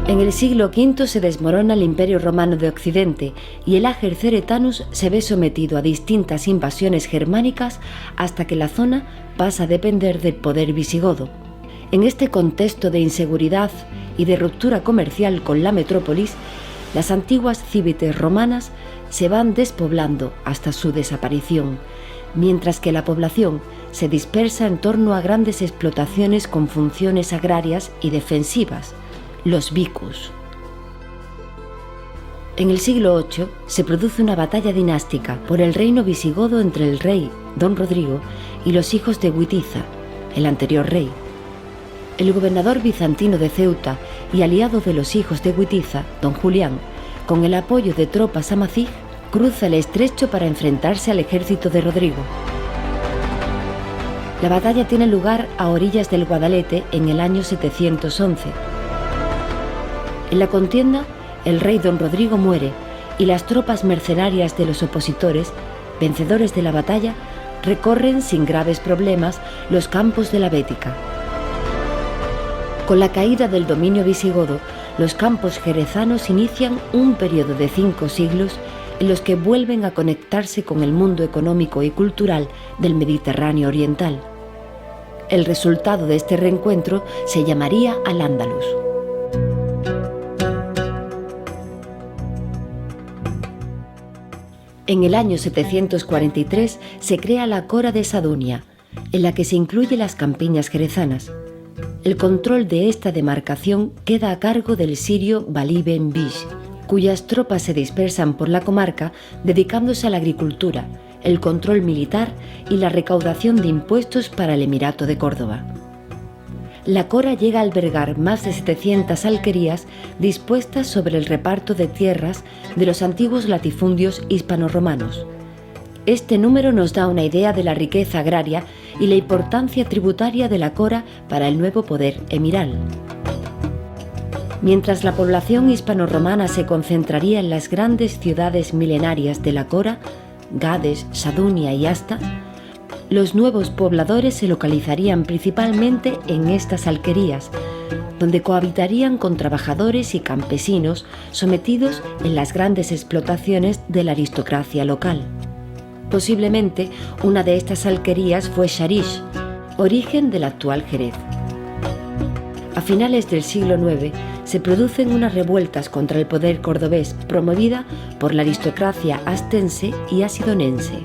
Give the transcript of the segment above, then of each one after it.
En el siglo V se desmorona el Imperio Romano de Occidente y el Ager Ceretanus se ve sometido a distintas invasiones germánicas hasta que la zona pasa a depender del poder visigodo. En este contexto de inseguridad y de ruptura comercial con la metrópolis, las antiguas civitas romanas se van despoblando hasta su desaparición, mientras que la población se dispersa en torno a grandes explotaciones con funciones agrarias y defensivas, los vicus. En el siglo VIII se produce una batalla dinástica por el reino visigodo entre el rey Don Rodrigo y los hijos de Witiza, el anterior rey. El gobernador bizantino de Ceuta y aliado de los hijos de Witiza, Don Julián, con el apoyo de tropas amazigh, cruza el estrecho para enfrentarse al ejército de Rodrigo. La batalla tiene lugar a orillas del Guadalete en el año 711. En la contienda, el rey Don Rodrigo muere y las tropas mercenarias de los opositores, vencedores de la batalla, recorren sin graves problemas los campos de la Bética. Con la caída del dominio visigodo, los campos jerezanos inician un periodo de 5 siglos en los que vuelven a conectarse con el mundo económico y cultural del Mediterráneo oriental. El resultado de este reencuentro se llamaría Al-Ándalus. En el año 743 se crea la Cora de Sadunia, en la que se incluyen las campiñas jerezanas. El control de esta demarcación queda a cargo del sirio Balí ben Bish, cuyas tropas se dispersan por la comarca dedicándose a la agricultura, el control militar y la recaudación de impuestos para el Emirato de Córdoba. La Cora llega a albergar más de 700 alquerías dispuestas sobre el reparto de tierras de los antiguos latifundios hispano-romanos. Este número nos da una idea de la riqueza agraria y la importancia tributaria de la Cora para el nuevo poder emiral. Mientras la población hispano-romana se concentraría en las grandes ciudades milenarias de la Cora, Gades, Sadunia y Asta, los nuevos pobladores se localizarían principalmente en estas alquerías, donde cohabitarían con trabajadores y campesinos sometidos en las grandes explotaciones de la aristocracia local. Posiblemente una de estas alquerías fue Sharish, origen del actual Jerez. A finales del siglo IX se producen unas revueltas contra el poder cordobés promovida por la aristocracia astense y asidonense.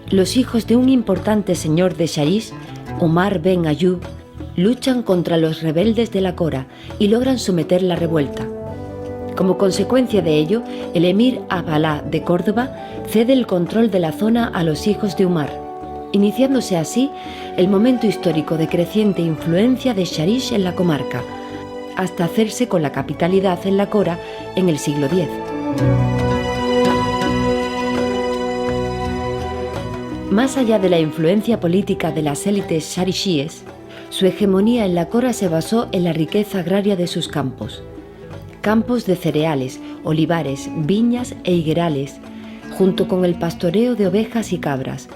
Los hijos de un importante señor de Sharish, Omar ben Ayub, luchan contra los rebeldes de la Cora y logran someter la revuelta. Como consecuencia de ello, el emir Abalá de Córdoba cede el control de la zona a los hijos de Umar, iniciándose así el momento histórico de creciente influencia de Sharish en la comarca, hasta hacerse con la capitalidad en la Cora en el siglo X. Más allá de la influencia política de las élites sharishíes, su hegemonía en la Cora se basó en la riqueza agraria de sus campos. Campos de cereales, olivares, viñas e higuerales, junto con el pastoreo de ovejas y cabras,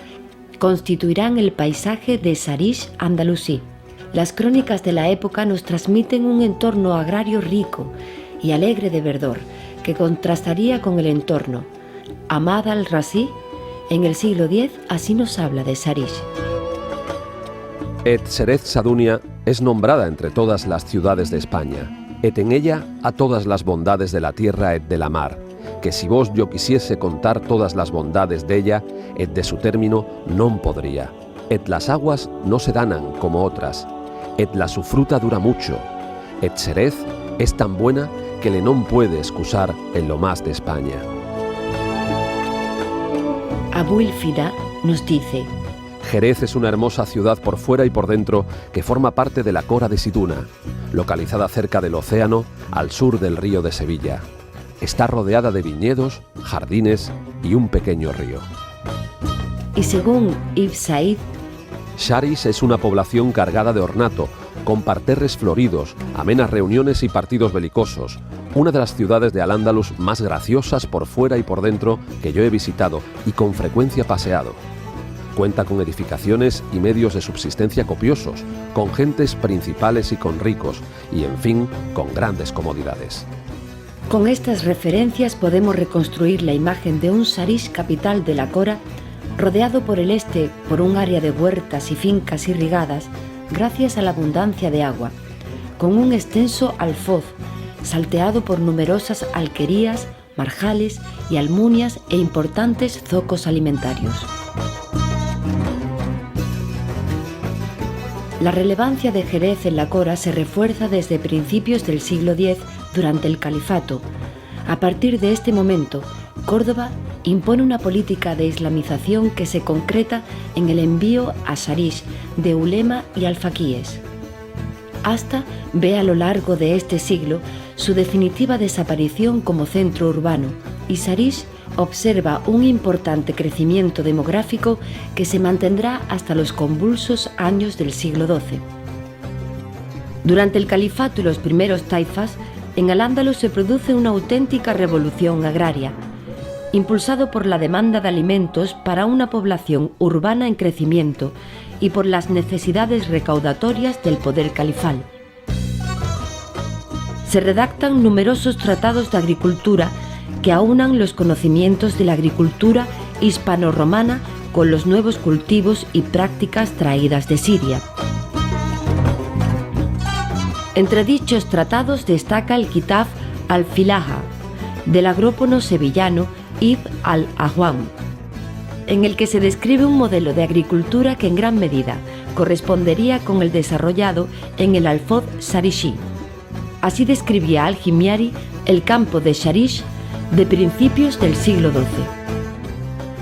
constituirán el paisaje de Sharish andalusí. Las crónicas de la época nos transmiten un entorno agrario rico y alegre de verdor, que contrastaría con el entorno. Ahmad al-Razi, en el siglo X, así nos habla de Sharish. Et Serez Sadunia es nombrada entre todas las ciudades de España, et en ella a todas las bondades de la tierra et de la mar, que si vos yo quisiese contar todas las bondades de ella, et de su término, non podría. Et las aguas no se danan como otras, et la su fruta dura mucho, et Serez es tan buena que le non puede excusar en lo más de España. Abu el-Fida nos dice: Jerez es una hermosa ciudad por fuera y por dentro que forma parte de la Cora de Siduna, localizada cerca del océano, al sur del río de Sevilla. Está rodeada de viñedos, jardines y un pequeño río. Y según Ibn Said, Sharish es una población cargada de ornato, con parterres floridos, amenas reuniones y partidos belicosos, una de las ciudades de Al-Ándalus más graciosas por fuera y por dentro que yo he visitado y con frecuencia paseado. Cuenta con edificaciones y medios de subsistencia copiosos, con gentes principales y con ricos, y en fin, con grandes comodidades. Con estas referencias podemos reconstruir la imagen de un Sarish capital de la Cora, rodeado por el este por un área de huertas y fincas irrigadas gracias a la abundancia de agua, con un extenso alfoz salteado por numerosas alquerías, marjales y almunias e importantes zocos alimentarios. La relevancia de Jerez en la Cora se refuerza desde principios del siglo X durante el califato. A partir de este momento, Córdoba impone una política de islamización que se concreta en el envío a Sarish de ulema y alfaquíes. Hasta ve a lo largo de este siglo su definitiva desaparición como centro urbano, y Sarish observa un importante crecimiento demográfico que se mantendrá hasta los convulsos años del siglo XII. Durante el califato y los primeros taifas, en Al-Ándalus se produce una auténtica revolución agraria, impulsado por la demanda de alimentos para una población urbana en crecimiento y por las necesidades recaudatorias del poder califal. Se redactan numerosos tratados de agricultura que aunan los conocimientos de la agricultura hispano-romana con los nuevos cultivos y prácticas traídas de Siria. Entre dichos tratados destaca el Kitab al-Filaha del agrópono sevillano Ibn al-Ahwam, en el que se describe un modelo de agricultura que en gran medida correspondería con el desarrollado en el alfoz sarishi. Así describía al-Himyari el campo de Sarish de principios del siglo XII.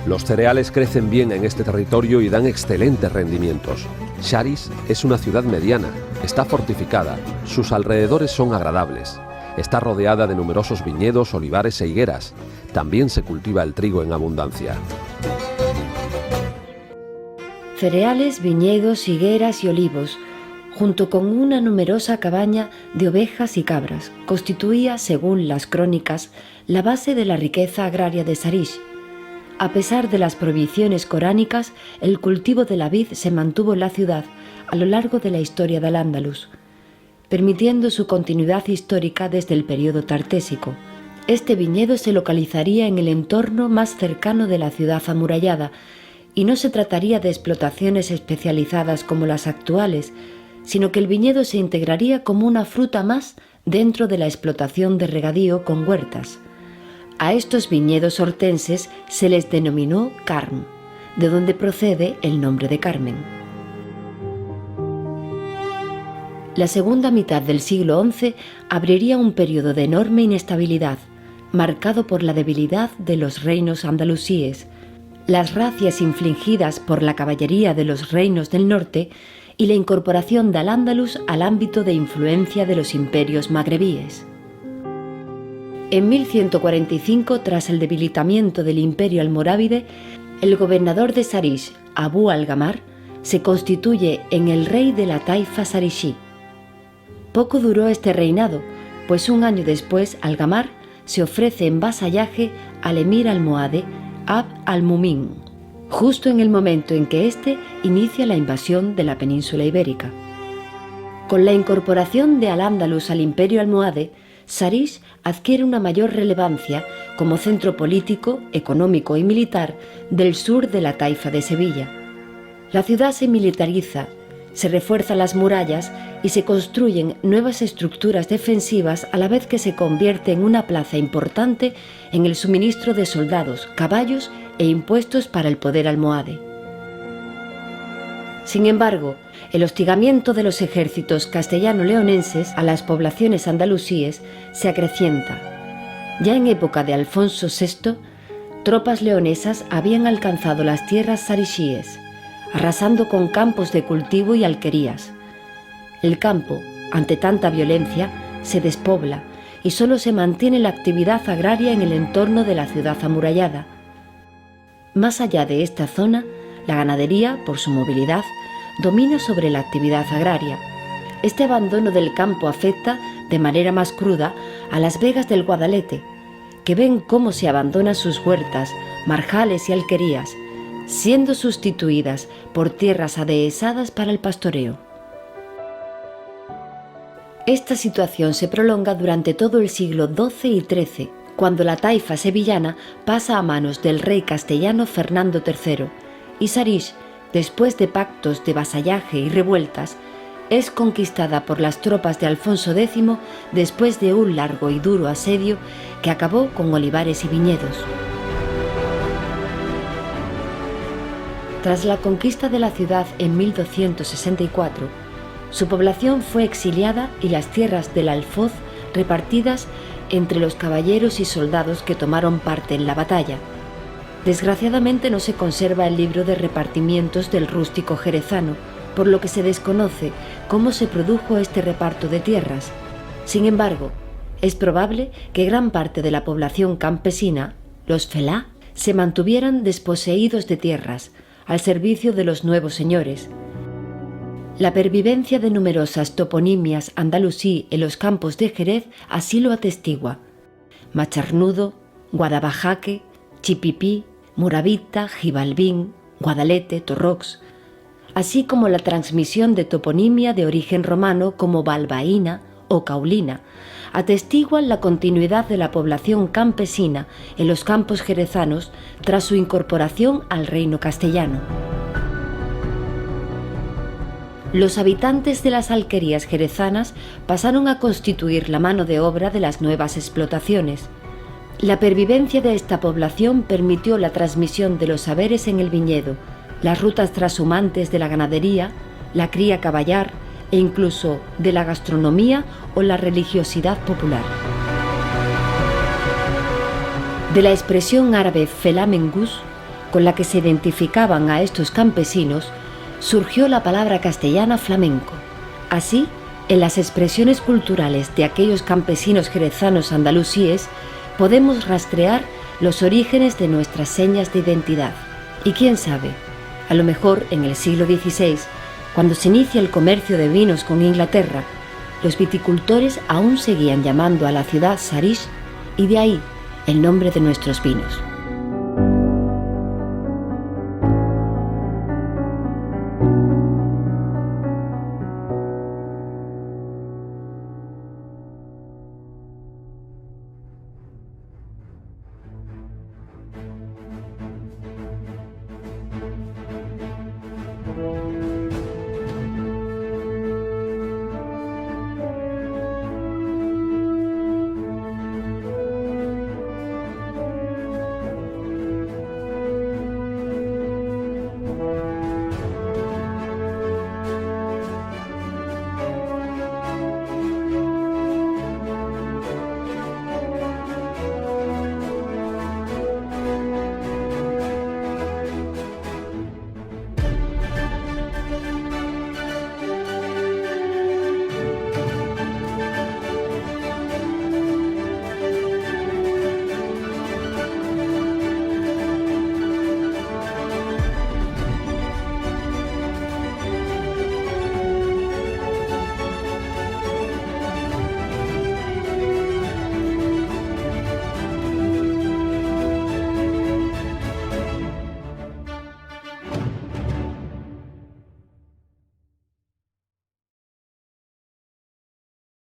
Los cereales crecen bien en este territorio y dan excelentes rendimientos. Sarish es una ciudad mediana, está fortificada, sus alrededores son agradables. Está rodeada de numerosos viñedos, olivares e higueras. También se cultiva el trigo en abundancia. Cereales, viñedos, higueras y olivos, junto con una numerosa cabaña de ovejas y cabras, constituía, según las crónicas, la base de la riqueza agraria de Sarish. A pesar de las prohibiciones coránicas, el cultivo de la vid se mantuvo en la ciudad a lo largo de la historia de Al-Ándalus, permitiendo su continuidad histórica desde el período tartésico. Este viñedo se localizaría en el entorno más cercano de la ciudad amurallada, y no se trataría de explotaciones especializadas como las actuales, sino que el viñedo se integraría como una fruta más dentro de la explotación de regadío con huertas. A estos viñedos hortenses se les denominó Carm, de donde procede el nombre de Carmen. La segunda mitad del siglo XI abriría un periodo de enorme inestabilidad, marcado por la debilidad de los reinos andalusíes, las razias infligidas por la caballería de los reinos del norte y la incorporación de Al-Ándalus al ámbito de influencia de los imperios magrebíes. En 1145, tras el debilitamiento del imperio almorávide, el gobernador de Sarish, Abu al-Gamar, se constituye en el rey de la taifa sarishí. Poco duró este reinado, pues un año después al-Gamar se ofrece en vasallaje al emir almohade Abd al-Mumin, justo en el momento en que éste inicia la invasión de la península ibérica. Con la incorporación de Al-Ándalus al imperio almohade, Sarish adquiere una mayor relevancia como centro político, económico y militar del sur de la taifa de Sevilla. La ciudad se militariza, se refuerzan las murallas y se construyen nuevas estructuras defensivas, a la vez que se convierte en una plaza importante en el suministro de soldados, caballos e impuestos para el poder almohade. Sin embargo, el hostigamiento de los ejércitos castellano-leonenses a las poblaciones andalusíes se acrecienta. Ya en época de Alfonso VI, tropas leonesas habían alcanzado las tierras sarishíes, arrasando con campos de cultivo y alquerías. El campo, ante tanta violencia, se despobla y solo se mantiene la actividad agraria en el entorno de la ciudad amurallada. Más allá de esta zona, la ganadería, por su movilidad, domina sobre la actividad agraria. Este abandono del campo afecta, de manera más cruda, a las vegas del Guadalete, que ven cómo se abandonan sus huertas, marjales y alquerías, siendo sustituidas por tierras adehesadas para el pastoreo. Esta situación se prolonga durante todo el siglo XII y XIII, cuando la taifa sevillana pasa a manos del rey castellano Fernando III, y Sarix, después de pactos de vasallaje y revueltas, es conquistada por las tropas de Alfonso X después de un largo y duro asedio que acabó con olivares y viñedos. Tras la conquista de la ciudad en 1264, su población fue exiliada y las tierras del Alfoz repartidas entre los caballeros y soldados que tomaron parte en la batalla. Desgraciadamente no se conserva el libro de repartimientos del rústico jerezano, por lo que se desconoce cómo se produjo este reparto de tierras. Sin embargo, es probable que gran parte de la población campesina, los felá, se mantuvieran desposeídos de tierras, al servicio de los nuevos señores. La pervivencia de numerosas toponimias andalusí en los campos de Jerez así lo atestigua: Macharnudo, Guadabajaque, Chipipí, Moravita, Gibalbín, Guadalete, Torrox, así como la transmisión de toponimia de origen romano como Balbaína o Caulina, atestiguan la continuidad de la población campesina en los campos jerezanos tras su incorporación al reino castellano. Los habitantes de las alquerías jerezanas pasaron a constituir la mano de obra de las nuevas explotaciones. La pervivencia de esta población permitió la transmisión de los saberes en el viñedo, las rutas trashumantes de la ganadería, la cría caballar e incluso de la gastronomía o la religiosidad popular. De la expresión árabe felá mengus, con la que se identificaban a estos campesinos, surgió la palabra castellana flamenco. Así, en las expresiones culturales de aquellos campesinos jerezanos andalusíes, podemos rastrear los orígenes de nuestras señas de identidad. Y quién sabe, a lo mejor en el siglo XVI, cuando se inicia el comercio de vinos con Inglaterra, los viticultores aún seguían llamando a la ciudad Sarix, y de ahí el nombre de nuestros vinos.